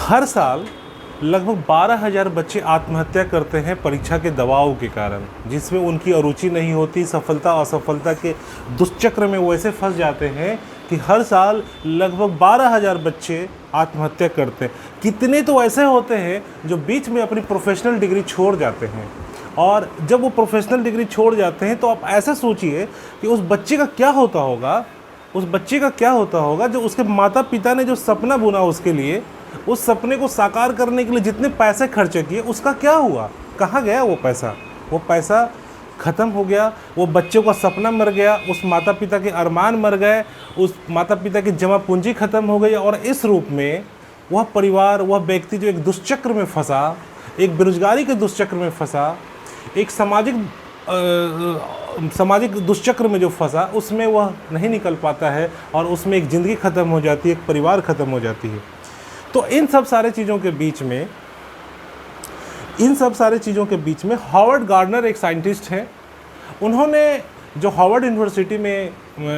हर साल लगभग 12,000 बच्चे आत्महत्या करते हैं परीक्षा के दबाव के कारण, जिसमें उनकी अरुचि नहीं होती। सफलता असफलता के दुष्चक्र में वो ऐसे फंस जाते हैं कि हर साल लगभग 12,000 बच्चे आत्महत्या करते हैं। कितने तो ऐसे होते हैं जो बीच में अपनी प्रोफेशनल डिग्री छोड़ जाते हैं, और जब वो प्रोफेशनल डिग्री छोड़ जाते हैं तो आप ऐसा सोचिए कि उस बच्चे का क्या होता होगा, जो उसके माता पिता ने जो सपना बुना उसके लिए, उस सपने को साकार करने के लिए जितने पैसे खर्चे किए, उसका क्या हुआ, कहाँ गया वो पैसा ख़त्म हो गया। वो बच्चों का सपना मर गया, उस माता पिता के अरमान मर गए, उस माता पिता की जमा पूंजी ख़त्म हो गई, और इस रूप में वह परिवार, वह व्यक्ति जो एक दुष्चक्र में फंसा, एक बेरोजगारी के दुष्चक्र में फंसा, एक सामाजिक दुष्चक्र में जो फंसा, उसमें वह नहीं निकल पाता है, और उसमें एक ज़िंदगी ख़त्म हो जाती है, एक परिवार ख़त्म हो जाती है। तो इन सब सारे चीज़ों के बीच में हॉवर्ड गार्डनर एक साइंटिस्ट हैं। उन्होंने, जो हॉवर्ड यूनिवर्सिटी में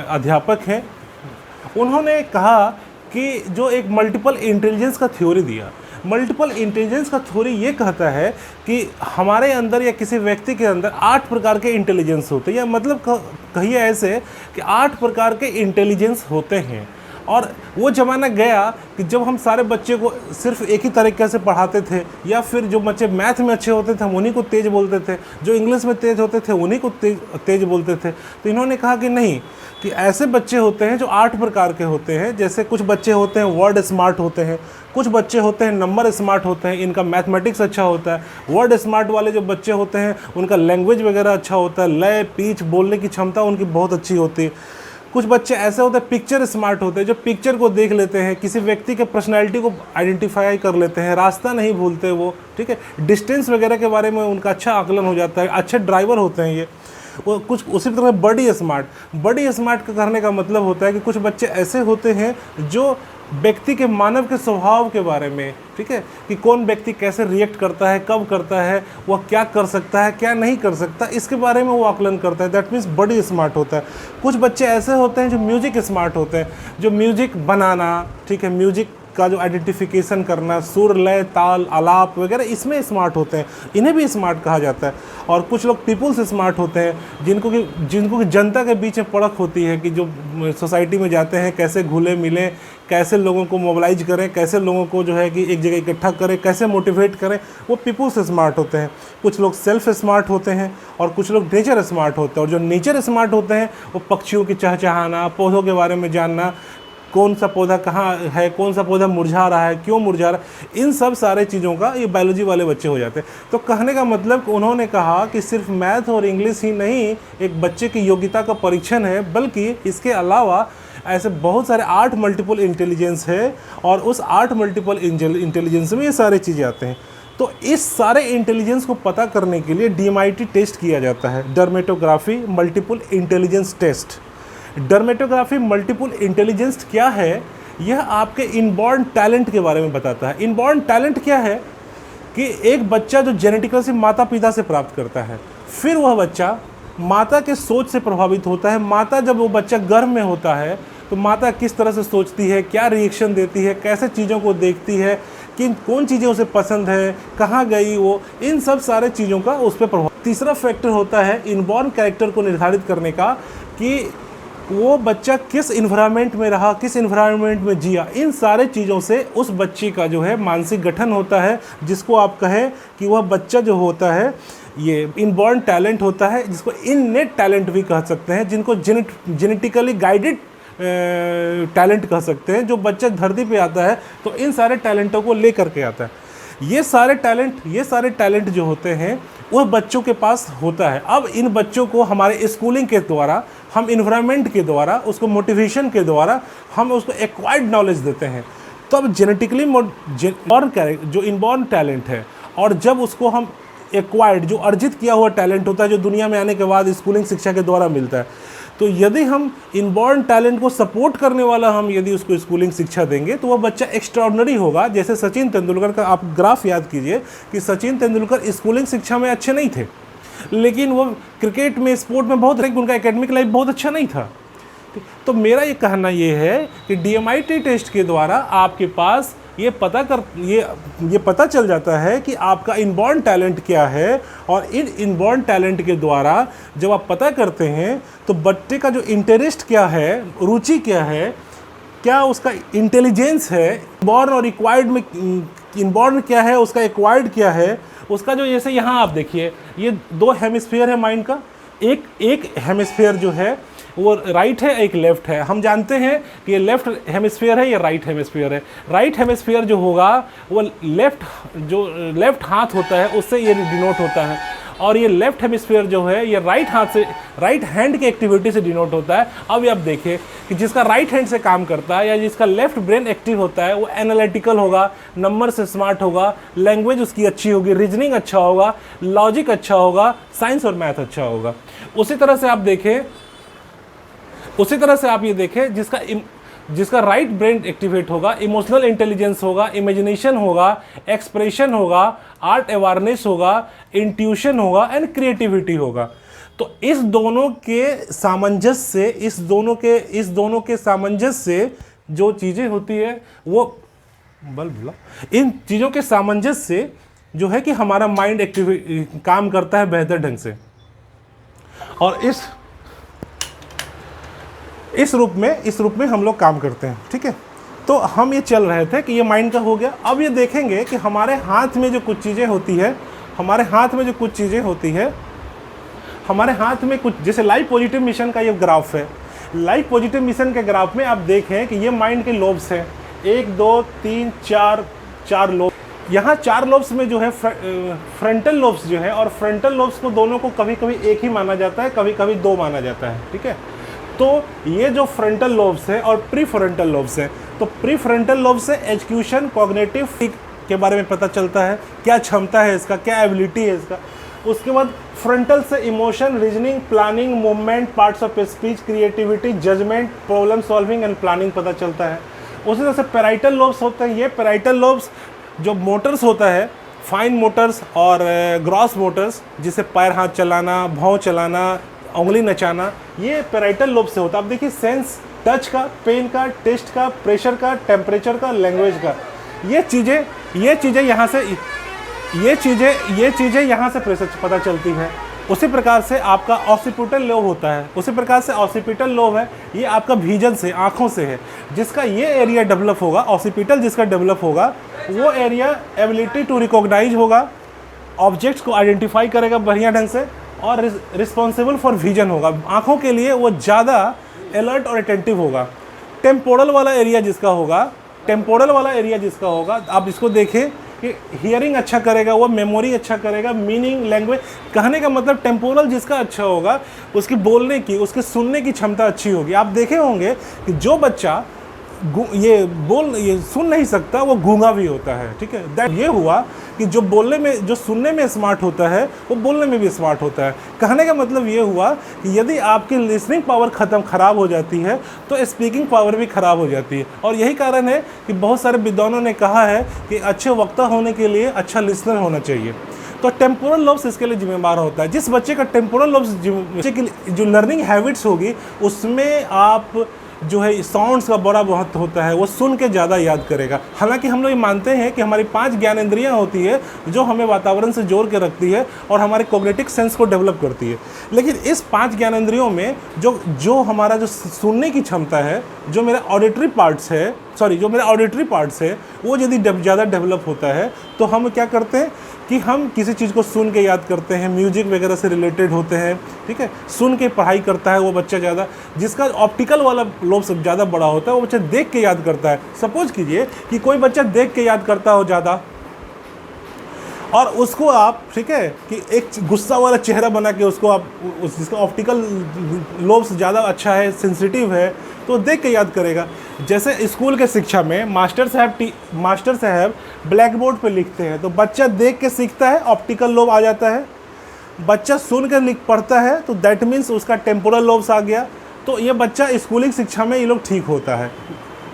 अध्यापक हैं, उन्होंने कहा कि जो एक मल्टीपल इंटेलिजेंस का थ्योरी दिया। मल्टीपल इंटेलिजेंस का थ्योरी ये कहता है कि हमारे अंदर या किसी व्यक्ति के अंदर 8 प्रकार के इंटेलिजेंस होते हैं, या मतलब कहिए ऐसे कि 8 प्रकार के इंटेलिजेंस होते हैं। और वो ज़माना गया कि जब हम सारे बच्चे को सिर्फ एक ही तरीके से पढ़ाते थे, या फिर जो बच्चे मैथ में अच्छे होते थे हम उन्हीं को तेज़ बोलते थे, जो इंग्लिश में तेज़ होते थे उन्हीं को तेज़ बोलते थे। तो इन्होंने कहा कि नहीं, कि ऐसे बच्चे होते हैं जो 8 प्रकार के होते हैं। जैसे कुछ बच्चे होते हैं वर्ड स्मार्ट होते हैं, कुछ बच्चे होते हैं नंबर स्मार्ट होते हैं, इनका मैथमेटिक्स अच्छा होता है। वर्ड स्मार्ट वाले जो बच्चे होते हैं उनका लैंग्वेज वगैरह अच्छा होता है, लय पीच बोलने की क्षमता उनकी बहुत अच्छी होती है। कुछ बच्चे ऐसे होते हैं पिक्चर स्मार्ट होते हैं, जो पिक्चर को देख लेते हैं, किसी व्यक्ति के पर्सनैलिटी को आइडेंटिफाई कर लेते हैं, रास्ता नहीं भूलते वो, ठीक है, डिस्टेंस वगैरह के बारे में उनका अच्छा आकलन हो जाता है, अच्छे ड्राइवर होते हैं ये। वो कुछ उसी तरह बॉडी स्मार्ट का करने का मतलब होता है कि कुछ बच्चे ऐसे होते हैं जो व्यक्ति के मानव के स्वभाव के बारे में, ठीक है, कि कौन व्यक्ति कैसे रिएक्ट करता है, कब करता है, वह क्या कर सकता है, क्या नहीं कर सकता, इसके बारे में वो आकलन करता है। दैट मीन्स बॉडी स्मार्ट होता है। कुछ बच्चे ऐसे होते हैं जो म्यूजिक स्मार्ट होते हैं, जो म्यूजिक बनाना, ठीक है, म्यूजिक का जो आइडेंटिफिकेशन करना, सुर लय ताल आलाप वगैरह, इसमें स्मार्ट होते हैं, इन्हें भी स्मार्ट कहा जाता है। और कुछ लोग पीपुल्स स्मार्ट होते हैं, जिनको कि जनता के बीच में परख होती है कि जो सोसाइटी में जाते हैं कैसे घुले मिलें, कैसे लोगों को मोबिलाइज करें, कैसे लोगों को जो है कि एक जगह इकट्ठा करें, कैसे मोटिवेट करें, वो पीपुल्स स्मार्ट होते हैं। कुछ लोग सेल्फ स्मार्ट होते हैं, और कुछ लोग नेचर स्मार्ट होते हैं। और जो नेचर स्मार्ट होते हैं वो पक्षियों की चहचहाना, पौधों के बारे में जानना, कौन सा पौधा कहाँ है, कौन सा पौधा मुरझा रहा है, क्यों मुरझा रहा है, इन सब सारे चीज़ों का ये बायोलॉजी वाले बच्चे हो जाते हैं। तो कहने का मतलब उन्होंने कहा कि सिर्फ मैथ और इंग्लिश ही नहीं एक बच्चे की योग्यता का परीक्षण है, बल्कि इसके अलावा ऐसे बहुत सारे 8 मल्टीपल इंटेलिजेंस है, और उस 8 मल्टीपल इंटेलिजेंस में ये सारे चीज़ें आते हैं। तो इस सारे इंटेलिजेंस को पता करने के लिए DMIT टेस्ट किया जाता है, dermatography multiple intelligence test. Dermatography multiple intelligence क्या है? यह आपके इनबॉर्न टैलेंट के बारे में बताता है। इनबॉर्न टैलेंट क्या है कि एक बच्चा जो जेनेटिकल से माता पिता से प्राप्त करता है, फिर वह बच्चा माता के सोच से प्रभावित होता है। माता, जब वो बच्चा गर्भ में होता है तो माता किस तरह से सोचती है, क्या रिएक्शन देती है, कैसे चीज़ों को देखती है, कि कौन चीज़ें उसे पसंद है, कहाँ गई वो, इन सब सारे चीज़ों का उस पर प्रभाव। तीसरा फैक्टर होता है इनबॉर्न कैरेक्टर को निर्धारित करने का, कि वो बच्चा किस इन्वायरमेंट में रहा, किस इन्वायरमेंट में जिया। इन सारे चीज़ों से उस बच्चे का जो है मानसिक गठन होता है, जिसको आप कहें कि वह बच्चा जो होता है ये इनबॉर्न टैलेंट होता है, जिसको इननेट टैलेंट भी कह सकते हैं, जिनको जेनेटिकली गाइडेड टैलेंट कह सकते हैं। जो बच्चा धरती पे आता है तो इन सारे टैलेंटों को ले करके आता है। ये सारे टैलेंट जो होते हैं वह बच्चों के पास होता है। अब इन बच्चों को हमारे स्कूलिंग के द्वारा, हम इन्वायरमेंट के द्वारा, उसको मोटिवेशन के द्वारा हम उसको एक्वायर्ड नॉलेज देते हैं। तो अब जेनेटिकली जो इनबॉर्न टैलेंट है, और जब उसको हम एक्वायर्ड, जो अर्जित किया हुआ टैलेंट होता है, जो दुनिया में आने के बाद स्कूलिंग शिक्षा के द्वारा मिलता है, तो यदि हम इनबॉर्न टैलेंट को सपोर्ट करने वाला हम यदि उसको स्कूलिंग शिक्षा देंगे तो वह बच्चा एक्स्ट्राऑर्डिनरी होगा। जैसे सचिन तेंदुलकर का आप ग्राफ याद कीजिए कि सचिन तेंदुलकर स्कूलिंग शिक्षा में अच्छे नहीं थे, लेकिन वो क्रिकेट में, स्पोर्ट में बहुत, उनका एकेडमिक लाइफ बहुत अच्छा नहीं था। तो मेरा ये कहना ये है कि DMIT टेस्ट के द्वारा आपके पास ये पता चल जाता है कि आपका इनबॉर्न टैलेंट क्या है, और इन इनबॉर्न टैलेंट के द्वारा जब आप पता करते हैं तो बच्चे का जो इंटरेस्ट क्या है, रुचि क्या है, क्या उसका इंटेलिजेंस है, इनबॉर्न और एक्वायर्ड में इनबॉर्न क्या है, उसका एक्वायर्ड क्या है, उसका जो, जैसे यहाँ आप देखिए ये दो हेमिस्फीयर है माइंड का, एक हेमिस्फीयर जो है वो राइट है, एक लेफ्ट है। हम जानते हैं कि ये लेफ्ट हेमिस्फीयर है, ये राइट हेमिस्फीयर है। राइट हेमिस्फीयर जो होगा वो लेफ्ट हाथ होता है उससे ये डिनोट होता है, और ये लेफ्ट हेमिस्फीयर जो है ये राइट हैंड की एक्टिविटी से डिनोट होता है। अब ये आप देखिए कि जिसका राइट हैंड से काम करता है या जिसका लेफ्ट ब्रेन एक्टिव होता है वो एनालिटिकल होगा, नंबर से स्मार्ट होगा, लैंग्वेज उसकी अच्छी होगी, रीजनिंग अच्छा होगा, लॉजिक अच्छा होगा, साइंस और मैथ अच्छा होगा। उसी तरह से आप ये देखें जिसका राइट ब्रेन एक्टिवेट होगा, इमोशनल इंटेलिजेंस होगा, इमेजिनेशन होगा, एक्सप्रेशन होगा, आर्ट अवेयरनेस होगा, इंट्यूशन होगा एंड क्रिएटिविटी होगा। तो इस दोनों के सामंजस्य से जो चीज़ें होती है वो इन चीज़ों के सामंजस्य से जो है कि हमारा माइंड काम करता है बेहतर ढंग से। और इस रूप में हम लोग काम करते हैं। ठीक है, तो हम ये चल रहे थे कि ये माइंड का हो गया। अब ये देखेंगे कि हमारे हाथ में जो कुछ चीज़ें होती है, हमारे हाथ में कुछ, जैसे लाइफ पॉजिटिव मिशन का ये ग्राफ है। लाइफ पॉजिटिव मिशन के ग्राफ में आप देखें कि ये माइंड के लोब्स हैं, 1 2 3 4 लोब। यहाँ 4 लोब्स में जो है फ्रंटल लोब्स जो है, और फ्रंटल लोब्स को दोनों को कभी कभी एक ही माना जाता है, कभी कभी 2 माना जाता है। ठीक है, तो ये जो फ्रंटल लोब्स है और प्री फ्रंटल लोब्स है, तो प्री फ्रंटल लोब्स से एजुकेशन, कॉग्निटिव के बारे में पता चलता है, क्या क्षमता है इसका, क्या एबिलिटी है इसका। उसके बाद फ्रंटल से emotion, reasoning, planning, movement, parts of speech, creativity, judgment, problem solving and planning पता चलता है। उसी तरह से पैराइटल लोब्स होते हैं। ये पैराइटल लोब्स जो मोटर्स होता है, फाइन मोटर्स और ग्रॉस मोटर्स, जिसे पैर हाथ चलाना, भौं चलाना, उंगली नचाना, ये पैराइटल लोब से होता है। अब देखिए सेंस, टच का, पेन का, टेस्ट का, प्रेशर का, टेम्परेचर का, लैंग्वेज का, ये चीज़ें यहाँ से प्रेशर पता चलती हैं। उसी प्रकार से आपका ऑसिपिटल लोब होता है। उसी प्रकार से ऑसिपिटल लोब है, ये आपका विजन से, आँखों से है, जिसका ये एरिया डेवलप होगा। ऑसिपिटल जिसका डेवलप होगा वो एरिया एबिलिटी टू रिकॉग्नाइज होगा, ऑब्जेक्ट्स को आइडेंटिफाई करेगा बढ़िया ढंग से, और रिस्पॉन्सिबल फॉर विजन होगा। आँखों के लिए वो ज़्यादा अलर्ट और अटेंटिव होगा। टेम्पोरल वाला एरिया जिसका होगा, आप इसको देखें कि हियरिंग अच्छा करेगा, वो मेमोरी अच्छा करेगा, मीनिंग, लैंग्वेज, कहने का मतलब टेम्पोरल जिसका अच्छा होगा उसकी बोलने की, उसके सुनने की क्षमता अच्छी होगी। आप देखे होंगे कि जो बच्चा ये सुन नहीं सकता वो गूंगा भी होता है। ठीक है, दैट ये हुआ कि जो सुनने में स्मार्ट होता है वो बोलने में भी स्मार्ट होता है। कहने का मतलब ये हुआ कि यदि आपकी लिसनिंग पावर खराब हो जाती है तो स्पीकिंग पावर भी खराब हो जाती है। और यही कारण है कि बहुत सारे विद्वानों ने कहा है कि अच्छे वक्ता होने के लिए अच्छा लिसनर होना चाहिए। तो टेम्पोरल लोब्स इसके लिए जिम्मेदार होता है। जिस बच्चे का टेम्पोरल लोब्स, बच्चे की जो लर्निंग हैबिट्स होगी उसमें आप जो है साउंड्स का बड़ा महत्व होता है, वो सुन के ज़्यादा याद करेगा। हालांकि हम लोग ये मानते हैं कि हमारी 5 ज्ञानेंद्रियाँ होती है जो हमें वातावरण से जोड़ के रखती है और हमारे कॉग्निटिव सेंस को डेवलप करती है। लेकिन इस 5 ज्ञानेंद्रियों में जो हमारा जो सुनने की क्षमता है, जो मेरा ऑडिटरी पार्ट्स है वो यदि ज़्यादा डेवलप होता है तो हम क्या करते हैं कि हम किसी चीज़ को सुन के याद करते हैं, म्यूजिक वगैरह से रिलेटेड होते हैं। ठीक है, सुन के पढ़ाई करता है वो बच्चा ज़्यादा। जिसका ऑप्टिकल वाला लोब सब ज़्यादा बड़ा होता है वो बच्चा देख के याद करता है। सपोज कीजिए कि कोई बच्चा देख के याद करता हो ज़्यादा, और उसको आप, ठीक है, कि एक गुस्सा वाला चेहरा बना के उसको आप, जिसका ऑप्टिकल लोब्स ज़्यादा अच्छा है, सेंसिटिव है, तो देख के याद करेगा। जैसे स्कूल के शिक्षा में मास्टर साहब ब्लैक बोर्ड पे लिखते हैं तो बच्चा देख के सीखता है, ऑप्टिकल लोब आ जाता है। बच्चा सुन के पढ़ता है तो दैट मीन्स उसका टेम्पोरल लोब्स आ गया। तो ये बच्चा स्कूलिंग शिक्षा में ये लोग ठीक होता है।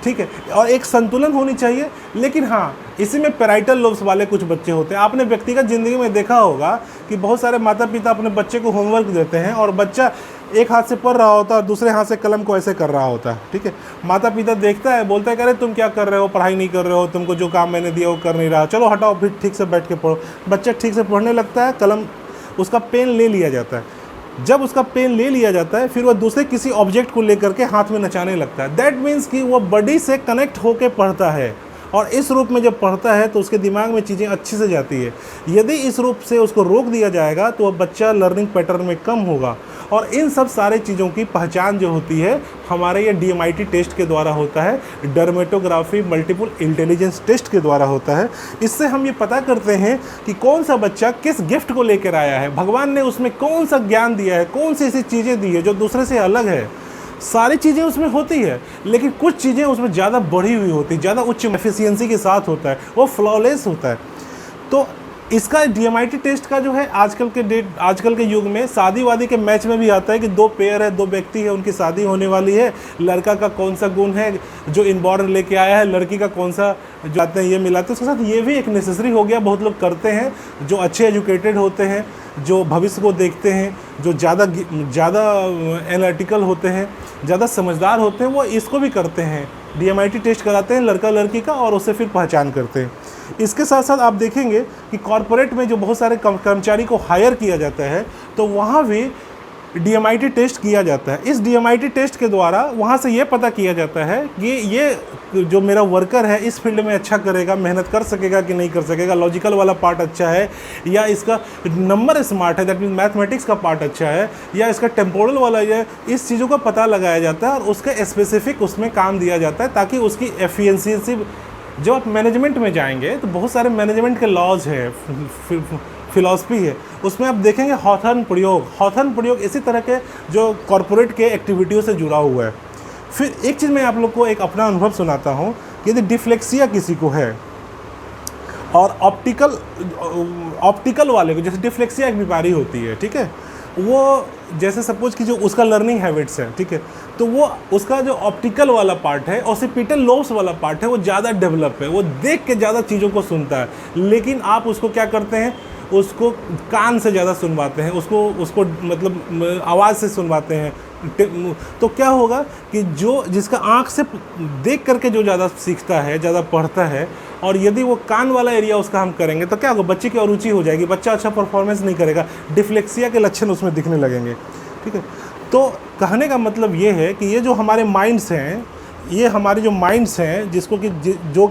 ठीक है, और एक संतुलन होनी चाहिए। लेकिन हाँ, इसी में पैराइटल लोब्स वाले कुछ बच्चे होते हैं। आपने व्यक्तिगत ज़िंदगी में देखा होगा कि बहुत सारे माता पिता अपने बच्चे को होमवर्क देते हैं और बच्चा एक हाथ से पढ़ रहा होता है और दूसरे हाथ से कलम को ऐसे कर रहा होता है, ठीक है। माता पिता देखता है, बोलता है कि अरे तुम क्या कर रहे हो, पढ़ाई नहीं कर रहे हो, तुमको जो काम मैंने दिया वो कर नहीं रहा, चलो हटाओ फिर ठीक से बैठ के पढ़ो। बच्चा ठीक से पढ़ने लगता है, कलम उसका पेन ले लिया जाता है। जब उसका पेन ले लिया जाता है फिर वह दूसरे किसी ऑब्जेक्ट को लेकर के हाथ में नचाने लगता है। दैट मीन्स कि वह बॉडी से कनेक्ट होकर पढ़ता है, और इस रूप में जब पढ़ता है तो उसके दिमाग में चीज़ें अच्छे से जाती है। यदि इस रूप से उसको रोक दिया जाएगा तो वह बच्चा लर्निंग पैटर्न में कम होगा। और इन सब सारे चीज़ों की पहचान जो होती है हमारे ये DMIT टेस्ट के द्वारा होता है, डर्मेटोग्राफी मल्टीपल इंटेलिजेंस टेस्ट के द्वारा होता है। इससे हम ये पता करते हैं कि कौन सा बच्चा किस गिफ्ट को लेकर आया है, भगवान ने उसमें कौन सा ज्ञान दिया है, कौन सी ऐसी चीज़ें दी है जो दूसरे से अलग है। सारी चीज़ें उसमें होती है लेकिन कुछ चीज़ें उसमें ज़्यादा बढ़ी हुई होती है, ज़्यादा उच्च एफिशिएंसी के साथ होता है, वो फ्लॉलेस होता है। तो इसका DMIT टेस्ट का जो है आजकल के युग में शादी वादी के मैच में भी आता है कि दो पेयर है, दो व्यक्ति है, उनकी शादी होने वाली है, लड़का का कौन सा गुण है जो इनबॉर्न लेके आया है, लड़की का कौन सा जो आते हैं ये मिलाते हैं। उसके साथ ये भी एक नेसेसरी हो गया, बहुत लोग करते हैं जो अच्छे एजुकेटेड होते हैं, जो भविष्य को देखते हैं, जो ज़्यादा एनालिटिकल होते हैं, ज़्यादा समझदार होते हैं, वो इसको भी करते हैं, DMIT टेस्ट कराते हैं लड़का लड़की का और उससे फिर पहचान करते हैं। इसके साथ साथ आप देखेंगे कि कॉरपोरेट में जो बहुत सारे कर्मचारी को हायर किया जाता है तो वहाँ भी DMIT टेस्ट किया जाता है। इस DMIT टेस्ट के द्वारा वहाँ से ये पता किया जाता है कि ये जो मेरा वर्कर है इस फील्ड में अच्छा करेगा, मेहनत कर सकेगा कि नहीं कर सकेगा, लॉजिकल वाला पार्ट अच्छा है या इसका नंबर स्मार्ट है, दैट मीन्स मैथमेटिक्स का पार्ट अच्छा है या इसका टेम्पोरल वाला है। इस चीज़ों का पता लगाया जाता है और उसके स्पेसिफिक उसमें काम दिया जाता है ताकि उसकी एफिशिएंसी। जब आप मैनेजमेंट में जाएंगे तो बहुत सारे मैनेजमेंट के लॉज हैं, फिलॉसफी है, उसमें आप देखेंगे हॉथर्न प्रयोग इसी तरह के जो कॉरपोरेट के एक्टिविटियों से जुड़ा हुआ है। फिर एक चीज़ मैं आप लोग को एक अपना अनुभव सुनाता हूँ। यदि डिफ्लेक्सिया किसी को है और ऑप्टिकल वाले को, जैसे डिफ्लेक्सिया एक बीमारी होती है, ठीक है, वो जैसे सपोज कि जो उसका लर्निंग हैबिट्स है, ठीक है, तो वो उसका जो ऑप्टिकल वाला पार्ट है, ऑसिपिटल लोब्स वाला पार्ट है, वो ज़्यादा डेवलप है, वो देख के ज़्यादा चीज़ों को सुनता है। लेकिन आप उसको क्या करते हैं, उसको कान से ज़्यादा सुनवाते हैं, उसको मतलब आवाज़ से सुनवाते हैं। तो क्या होगा कि जिसका आँख से देख करके जो ज़्यादा सीखता है, ज़्यादा पढ़ता है, और यदि वो कान वाला एरिया उसका हम करेंगे तो क्या होगा, बच्चे की अरुचि हो जाएगी, बच्चा अच्छा परफॉर्मेंस नहीं करेगा, डिफ्लेक्सिया के लक्षण उसमें दिखने लगेंगे, ठीक है। तो कहने का मतलब ये है कि ये जो हमारे माइंड्स हैं, ये हमारे जो माइंड्स हैं जो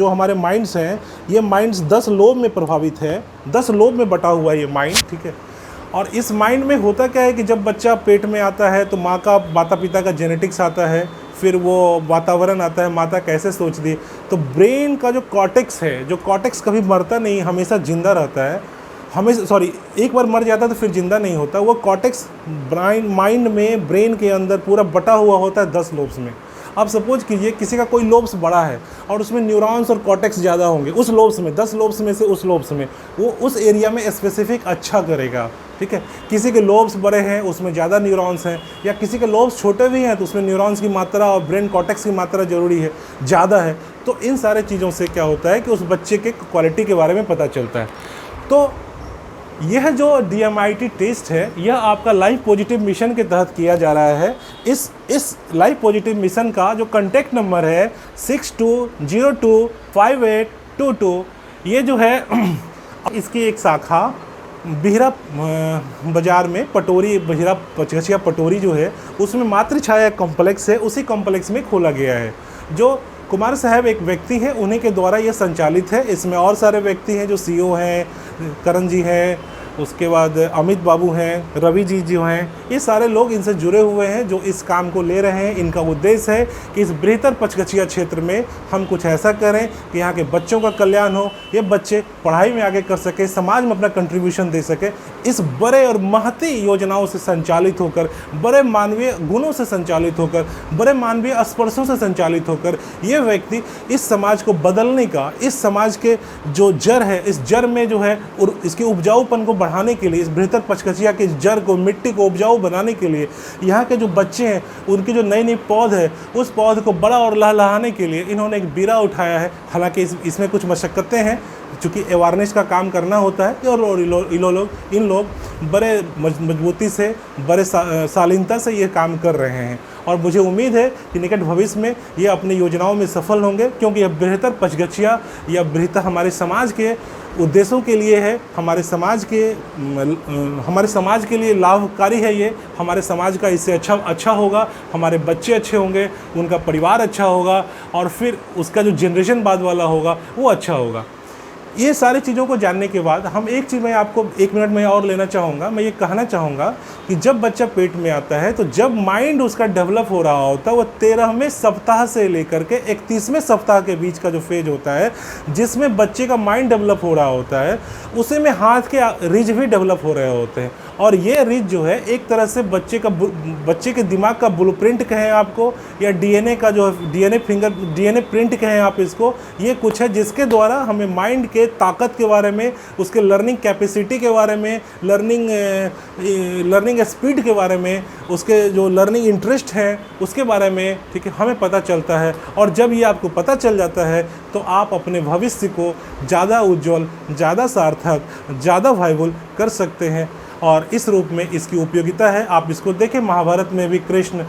हमारे माइंड्स हैं, ये माइंड्स 10 लोब में प्रभावित है, 10 लोब में बटा हुआ है ये माइंड, ठीक है। और इस माइंड में होता क्या है कि जब बच्चा पेट में आता है तो माता पिता का जेनेटिक्स आता है, फिर वो वातावरण आता है, माता कैसे सोचती है, तो ब्रेन का जो कॉर्टेक्स है, जो कॉर्टेक्स कभी मरता नहीं, हमेशा जिंदा रहता है, एक बार मर जाता है तो फिर जिंदा नहीं होता। वो कॉर्टेक्स माइंड में, ब्रेन के अंदर पूरा बटा हुआ होता है 10 लोब्स में। अब सपोज कीजिए किसी का कोई लोब्स बड़ा है और उसमें न्यूरॉन्स और कॉर्टेक्स ज़्यादा होंगे, उस लोब्स में 10 लोब्स में से उस लोब्स में वो उस एरिया में स्पेसिफिक अच्छा करेगा, ठीक है। किसी के लोब्स बड़े हैं उसमें ज़्यादा न्यूरॉन्स हैं, या किसी के लोब्स छोटे भी हैं तो उसमें न्यूरॉन्स की मात्रा और ब्रेन कॉर्टेक्स की मात्रा ज़रूरी है, ज़्यादा है। तो इन सारे चीज़ों से क्या होता है कि उस बच्चे के क्वालिटी के बारे में पता चलता है। तो यह जो DMIT टेस्ट है यह आपका लाइफ पॉजिटिव मिशन के तहत किया जा रहा है। इस लाइफ पॉजिटिव मिशन का जो कॉन्टैक्ट नंबर है 62025822, ये जो है इसकी एक शाखा बिहरा बाज़ार में बिहरा पचगछिया पटोरी जो है उसमें मातृछाया कॉम्प्लेक्स है, उसी कॉम्प्लेक्स में खोला गया है। जो कुमार साहब एक व्यक्ति हैं, उन्हीं के द्वारा ये संचालित है। इसमें और सारे व्यक्ति हैं जो CEO हैं, करण जी हैं, उसके बाद अमित बाबू हैं, रवि जी जो हैं, ये सारे लोग इनसे जुड़े हुए हैं जो इस काम को ले रहे हैं। इनका उद्देश्य है कि इस बेहतर पचगछिया क्षेत्र में हम कुछ ऐसा करें कि यहाँ के बच्चों का कल्याण हो, ये बच्चे पढ़ाई में आगे कर सके, समाज में अपना कंट्रीब्यूशन दे सके। इस बड़े और महती योजनाओं से संचालित होकर, बड़े मानवीय गुणों से संचालित होकर, बड़े मानवीय स्पर्शों से संचालित होकर ये व्यक्ति इस समाज को बदलने का, इस समाज के जो जड़ है, इस जड़ में जो है इसके उपजाऊपन को बढ़ाने के लिए, इस बृहत्तर पचकचिया के जड़ को, मिट्टी को उपजाऊ बनाने के लिए, यहाँ के जो बच्चे हैं उनकी जो नई नई पौध है उस पौध को बड़ा और लहलहाने के लिए इन्होंने एक बीड़ा उठाया है। हालांकि इसमें कुछ मशक्क़तें हैं, चूँकि अवेयरनेस का काम करना होता है, और इन लोग बड़े मजबूती से, बड़े शालीनता से ये काम कर रहे हैं। और मुझे उम्मीद है कि निकट भविष्य में ये अपनी योजनाओं में सफल होंगे, क्योंकि यह बृहत्तर पचगछिया या बृहत्तर हमारे समाज के उद्देश्यों के लिए है, हमारे समाज के लिए लाभकारी है। ये हमारे समाज का इससे अच्छा होगा, हमारे बच्चे अच्छे होंगे, उनका परिवार अच्छा होगा, और फिर उसका जो जनरेशन बाद वाला होगा वो अच्छा होगा। ये सारी चीज़ों को जानने के बाद हम एक चीज़ मैं आपको 1 मिनट में और लेना चाहूँगा। मैं ये कहना चाहूँगा कि जब बच्चा पेट में आता है तो जब माइंड उसका डेवलप हो रहा होता है, वो 13वें सप्ताह से लेकर के 31वें सप्ताह के बीच का जो फेज होता है, जिसमें बच्चे का माइंड डेवलप हो रहा होता है, उसी में हाथ के रिज भी डेवलप हो रहे होते हैं। और ये रिज जो है एक तरह से बच्चे के दिमाग का ब्लूप्रिंट कहें आपको, या डीएनए का जो डीएनए प्रिंट कहें आप इसको, ये कुछ है जिसके द्वारा हमें माइंड के ताकत के बारे में, उसके लर्निंग कैपेसिटी के बारे में, लर्निंग स्पीड के बारे में, उसके जो लर्निंग इंटरेस्ट हैं उसके बारे में, ठीक है, हमें पता चलता है। और जब ये आपको पता चल जाता है तो आप अपने भविष्य को ज़्यादा उज्जवल, ज़्यादा सार्थक, ज़्यादा वाइबल कर सकते हैं। और इस रूप में इसकी उपयोगिता है। आप इसको देखें, महाभारत में भी कृष्ण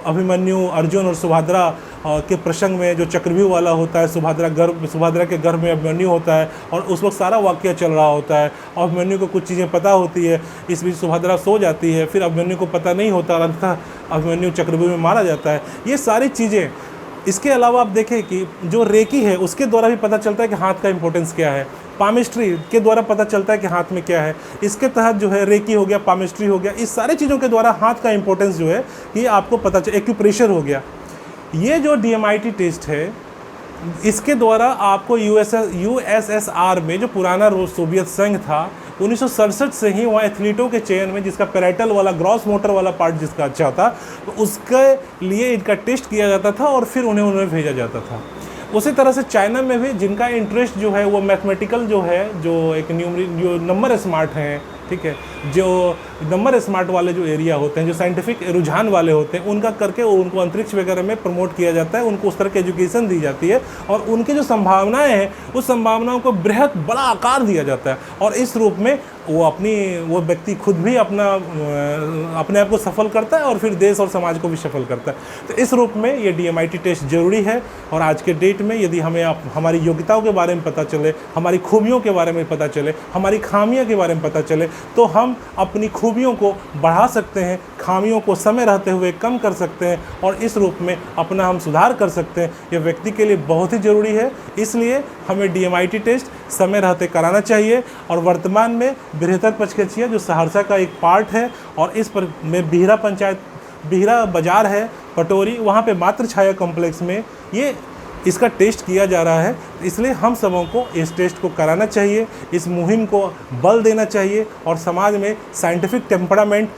अभिमन्यु, अर्जुन और सुभद्रा के प्रसंग में जो चक्रव्यूह वाला होता है, सुभद्रा के गर्भ में अभिमन्यु होता है, और उस वक्त सारा वाक्य चल रहा होता है। अभिमन्यु को कुछ चीज़ें पता होती है, इस बीच सुभद्रा सो जाती है, फिर अभिमन्यु को पता नहीं होता और अंततः अभिमन्यु चक्रव्यूह में मारा जाता है। ये सारी चीज़ें, इसके अलावा आप देखें कि जो रेकी है उसके द्वारा भी पता चलता है कि हाथ का इंपॉर्टेंस क्या है, पामिस्ट्री के द्वारा पता चलता है कि हाथ में क्या है। इसके तहत जो है रेकी हो गया, पामिस्ट्री हो गया, इस सारी चीज़ों के द्वारा हाथ का इंपॉर्टेंस जो है ये आपको पता चल। एक्यूप्रेशर हो गया। ये जो DMIT टेस्ट है, इसके द्वारा आपको USSR में, जो पुराना सोवियत संघ था, 1967 से ही वहाँ एथलीटों के चयन में, जिसका पैराइटल वाला ग्रॉस मोटर वाला पार्ट जिसका अच्छा था, तो उसके लिए इनका टेस्ट किया जाता था और फिर उन्हें भेजा जाता था। उसी तरह से चाइना में भी जिनका इंटरेस्ट जो है वो मैथमेटिकल जो है, जो एक जो नंबर स्मार्ट हैं, ठीक है, जो नंबर स्मार्ट वाले जो एरिया होते हैं, जो साइंटिफिक रुझान वाले होते हैं, उनका करके उनको अंतरिक्ष वगैरह में प्रमोट किया जाता है, उनको उस तरह की एजुकेशन दी जाती है, और उनकी जो संभावनाएं हैं उस संभावनाओं को बृहत बड़ा आकार दिया जाता है। और इस रूप में वो व्यक्ति खुद भी अपने आप को सफल करता है और फिर देश और समाज को भी सफल करता है। तो इस रूप में ये DMIT टेस्ट जरूरी है। और आज के डेट में यदि हमें हमारी योग्यताओं के बारे में पता चले, हमारी खूबियों के बारे में पता चले, हमारी खामियों के बारे में पता चले, तो हम अपनी खूबियों को बढ़ा सकते हैं, खामियों को समय रहते हुए कम कर सकते हैं, और इस रूप में अपना हम सुधार कर सकते हैं। यह व्यक्ति के लिए बहुत ही ज़रूरी है, इसलिए हमें DMIT टेस्ट समय रहते कराना चाहिए। और वर्तमान में बृहत्तर पचकचिया जो सहरसा का एक पार्ट है, और इस पर में बिहरा बाजार है पटोरी, वहाँ पे मातृ छाया कॉम्प्लेक्स में ये इसका टेस्ट किया जा रहा है। इसलिए हम सबों को इस टेस्ट को कराना चाहिए, इस मुहिम को बल देना चाहिए, और समाज में साइंटिफिक टेम्परामेंट